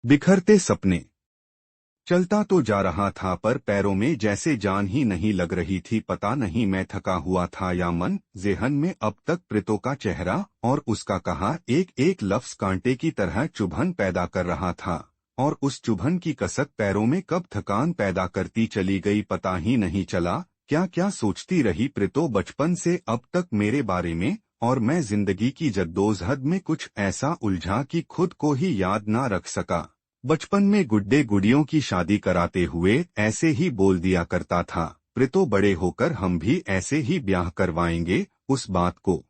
बिखरते सपने। चलता तो जा रहा था पर पैरों में जैसे जान ही नहीं लग रही थी। पता नहीं मैं थका हुआ था या मन। ज़ेहन में अब तक प्रीतो का चेहरा और उसका कहा एक एक लफ्ज कांटे की तरह चुभन पैदा कर रहा था। और उस चुभन की कसक पैरों में कब थकान पैदा करती चली गई पता ही नहीं चला। क्या क्या सोचती रही प्रीतो बचपन से अब तक मेरे बारे में। और मैं जिंदगी की जद्दोजहद में कुछ ऐसा उलझा कि खुद को ही याद ना रख सका। बचपन में गुड्डे गुड़ियों की शादी कराते हुए ऐसे ही बोल दिया करता था, प्रीतो बड़े होकर हम भी ऐसे ही ब्याह करवाएंगे। उस बात को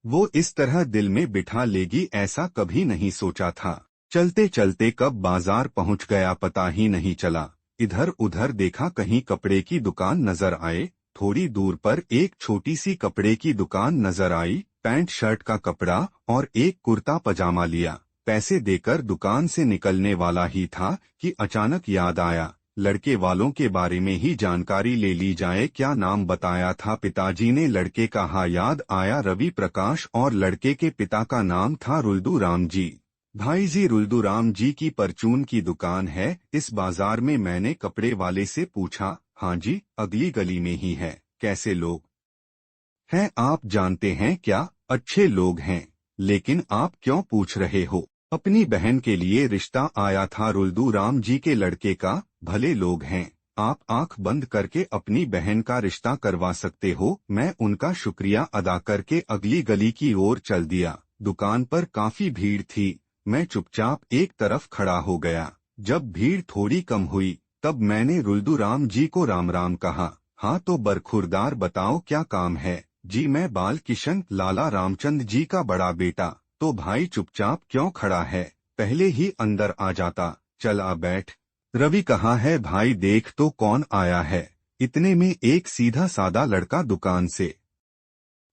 वो इस तरह दिल में बिठा लेगी ऐसा कभी नहीं सोचा था। चलते चलते कब बाजार पहुंच गया पता ही नहीं चला। इधर उधर देखा कहीं कपड़े की दुकान नजर आए। थोड़ी दूर पर एक छोटी सी कपड़े की दुकान नजर आई। पैंट शर्ट का कपड़ा और एक कुर्ता पजामा लिया। पैसे देकर दुकान से निकलने वाला ही था कि अचानक याद आया, लड़के वालों के बारे में ही जानकारी ले ली जाए। क्या नाम बताया था पिताजी ने लड़के का? हाँ याद आया, रवि प्रकाश। और लड़के के पिता का नाम था रुल्दू राम जी। भाई जी रुल्दू राम जी की परचून की दुकान है इस बाजार में। मैंने कपड़े वाले से पूछा। हाँ जी, अगली गली में ही है। कैसे लोग हैं आप जानते हैं क्या? अच्छे लोग हैं। लेकिन आप क्यों पूछ रहे हो? अपनी बहन के लिए रिश्ता आया था रुल्दू राम जी के लड़के का। भले लोग हैं, आप आंख बंद करके अपनी बहन का रिश्ता करवा सकते हो। मैं उनका शुक्रिया अदा करके अगली गली की ओर चल दिया। दुकान पर काफी भीड़ थी। मैं चुपचाप एक तरफ खड़ा हो गया। जब भीड़ थोड़ी कम हुई तब मैंने रुल्दू राम जी को राम राम कहा। हाँ तो बरखुरदार बताओ क्या काम है? जी मैं बाल किशन लाला रामचंद जी का बड़ा बेटा। तो भाई चुपचाप क्यों खड़ा है? पहले ही अंदर आ जाता। चल आ बैठ। रवि कहाँ है भाई? देख तो कौन आया है। इतने में एक सीधा सादा लड़का दुकान से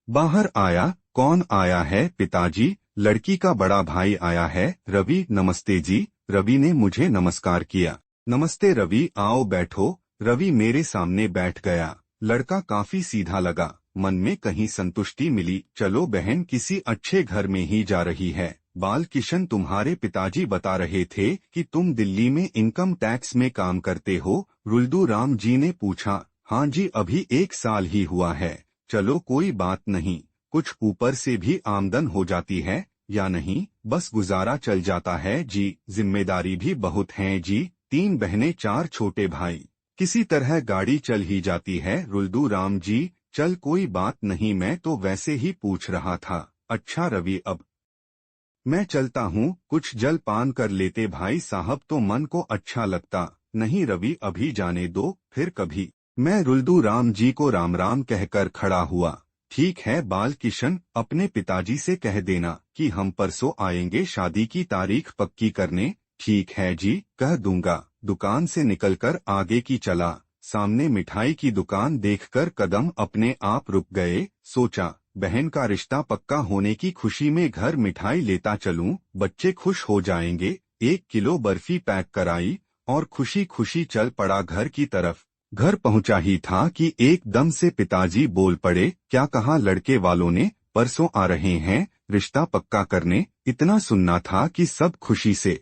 बाहर आया। कौन आया है? पिताजी, लड़की का बड़ा भाई आया है। रवि, नमस्ते जी। रवि ने मुझे नमस्कार किया। नमस्ते रवि, आओ बैठो। रवि मेरे सामने बैठ गया। लड़का काफी सीधा लगा। मन में कहीं संतुष्टि मिली। चलो बहन किसी अच्छे घर में ही जा रही है। बाल किशन, तुम्हारे पिताजी बता रहे थे कि तुम दिल्ली में इनकम टैक्स में काम करते हो। रुल्दू राम जी ने पूछा। हाँ जी, अभी 1 साल ही हुआ है। चलो कोई बात नहीं, कुछ ऊपर से भी आमदन हो जाती है। या नहीं, बस गुजारा चल जाता है जी। जिम्मेदारी भी बहुत है जी। 3 बहनें 4 छोटे भाई। किसी तरह गाड़ी चल ही जाती है। रुल्दू राम जी, चल कोई बात नहीं, मैं तो वैसे ही पूछ रहा था। अच्छा रवि, अब मैं चलता हूँ, कुछ जल पान कर लेते भाई साहब तो मन को अच्छा लगता। नहीं रवि, अभी जाने दो, फिर कभी। मैं रुल्दू राम जी को राम राम कहकर खड़ा हुआ। ठीक है बाल किशन, अपने पिताजी से कह देना कि हम परसों आएंगे शादी की तारीख पक्की करने। ठीक है जी, कह दूंगा। दुकान से निकलकर आगे की चला। सामने मिठाई की दुकान देखकर कदम अपने आप रुक गए। सोचा, बहन का रिश्ता पक्का होने की खुशी में घर मिठाई लेता चलूं, बच्चे खुश हो जाएंगे। 1 किलो बर्फी पैक कराई और खुशी खुशी चल पड़ा घर की तरफ। घर पहुंचा ही था कि एकदम से पिताजी बोल पड़े। क्या कहा लड़के वालों ने? परसों आ रहे हैं रिश्ता पक्का करने। इतना सुनना था कि सब खुशी से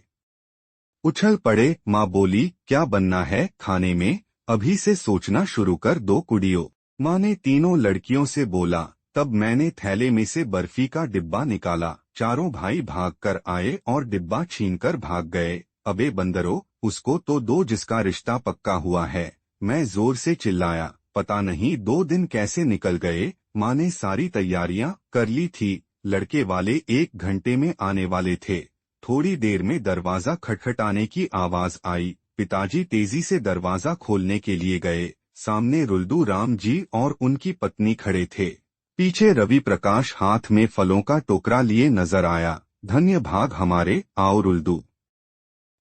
उछल पड़े। माँ बोली, क्या बनना है खाने में? अभी से सोचना शुरू कर दो कुड़ियों। माँ ने तीनों लड़कियों से बोला। तब मैंने थैले में से बर्फी का डिब्बा निकाला। चारों भाई भाग कर आए और डिब्बा छीनकर भाग गए। अबे बंदरो, उसको तो दो जिसका रिश्ता पक्का हुआ है। मैं जोर से चिल्लाया। पता नहीं 2 दिन कैसे निकल गए। माँ ने सारी तैयारियां कर ली थी। लड़के वाले 1 घंटे में आने वाले थे। थोड़ी देर में दरवाजा खटखटाने की आवाज आई। पिताजी तेजी से दरवाजा खोलने के लिए गए। सामने रुल्दू राम जी और उनकी पत्नी खड़े थे। पीछे रवि प्रकाश हाथ में फलों का टोकरा लिए नजर आया। धन्य भाग हमारे, आओ रुल्दू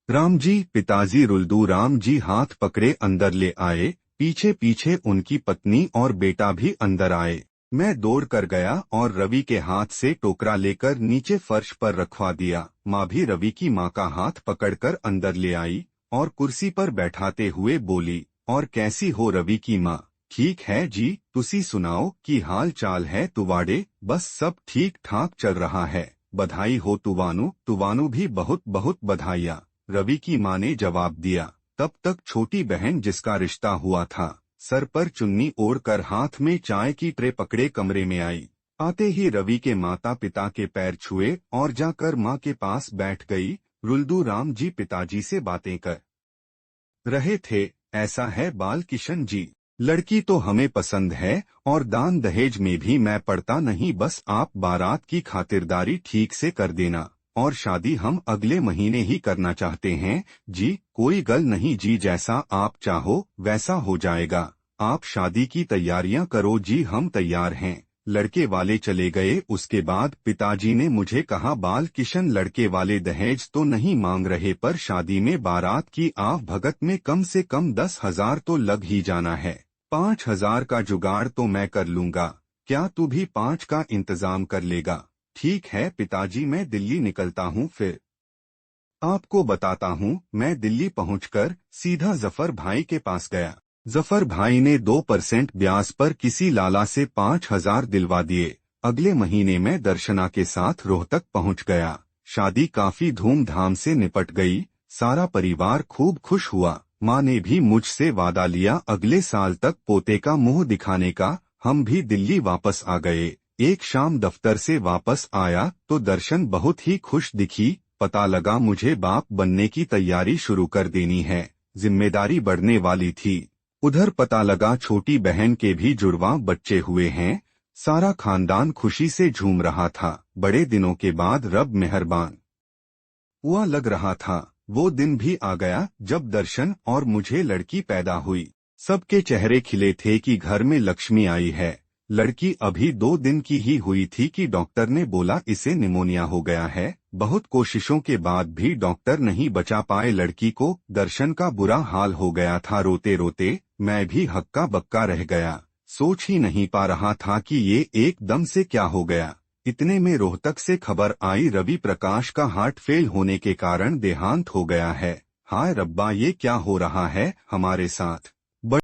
राम जी। पिताजी रुल्दू राम जी हाथ पकड़े अंदर ले आए। पीछे पीछे उनकी पत्नी और बेटा भी अंदर आए। मैं दौड़ कर गया और रवि के हाथ से टोकरा लेकर नीचे फर्श पर रखवा दिया। माँ भी रवि की माँ का हाथ पकड़कर अंदर ले आई और कुर्सी पर बैठाते हुए बोली, और कैसी हो रवि की माँ? ठीक है जी, तुसी सुनाओ की हाल चाल है तुवाड़े? बस सब ठीक ठाक चल रहा है। बधाई हो तुवानु। तुवानु भी बहुत बहुत बधाइयाँ। रवि की माँ ने जवाब दिया। तब तक छोटी बहन जिसका रिश्ता हुआ था सर पर चुन्नी ओढ़कर हाथ में चाय की ट्रे पकड़े कमरे में आई। आते ही रवि के माता पिता के पैर छुए और जाकर माँ के पास बैठ गई। रुल्दू राम जी पिताजी से बातें कर रहे थे। ऐसा है बाल किशन जी, लड़की तो हमें पसंद है और दान दहेज में भी मैं पड़ता नहीं, बस आप बारात की खातिरदारी ठीक से कर देना और शादी हम अगले महीने ही करना चाहते हैं। जी कोई गल नहीं जी, जैसा आप चाहो वैसा हो जाएगा। आप शादी की तैयारियां करो जी, हम तैयार हैं। लड़के वाले चले गए। उसके बाद पिताजी ने मुझे कहा, बाल किशन लड़के वाले दहेज तो नहीं मांग रहे, पर शादी में बारात की आव भगत में कम से कम 10,000 तो लग ही जाना है। 5,000 का जुगाड़ तो मैं कर लूंगा, क्या तू भी 5 का इंतजाम कर लेगा? ठीक है पिताजी, मैं दिल्ली निकलता हूँ, फिर आपको बताता हूँ। मैं दिल्ली पहुँचकर सीधा जफर भाई के पास गया। जफर भाई ने 2% ब्याज पर किसी लाला से 5,000 दिलवा दिए। अगले महीने में दर्शना के साथ रोहतक पहुंच गया। शादी काफी धूमधाम से निपट गई। सारा परिवार खूब खुश हुआ। माँ ने भी मुझसे वादा लिया अगले साल तक पोते का मुंह दिखाने का। हम भी दिल्ली वापस आ गए। एक शाम दफ्तर से वापस आया तो दर्शन बहुत ही खुश दिखी। पता लगा मुझे बाप बनने की तैयारी शुरू कर देनी है। जिम्मेदारी बढ़ने वाली थी। उधर पता लगा छोटी बहन के भी जुड़वां बच्चे हुए हैं। सारा खानदान खुशी से झूम रहा था। बड़े दिनों के बाद रब मेहरबान हुआ लग रहा था। वो दिन भी आ गया जब दर्शन और मुझे लड़की पैदा हुई। सबके चेहरे खिले थे कि घर में लक्ष्मी आई है। लड़की अभी 2 दिन की ही हुई थी कि डॉक्टर ने बोला इसे निमोनिया हो गया है। बहुत कोशिशों के बाद भी डॉक्टर नहीं बचा पाए लड़की को। दर्शन का बुरा हाल हो गया था। रोते रोते मैं भी हक्का बक्का रह गया। सोच ही नहीं पा रहा था कि ये एकदम से क्या हो गया। इतने में रोहतक से खबर आई रवि प्रकाश का हार्ट फेल होने के कारण देहांत हो गया है। हाय रब्बा, ये क्या हो रहा है हमारे साथ।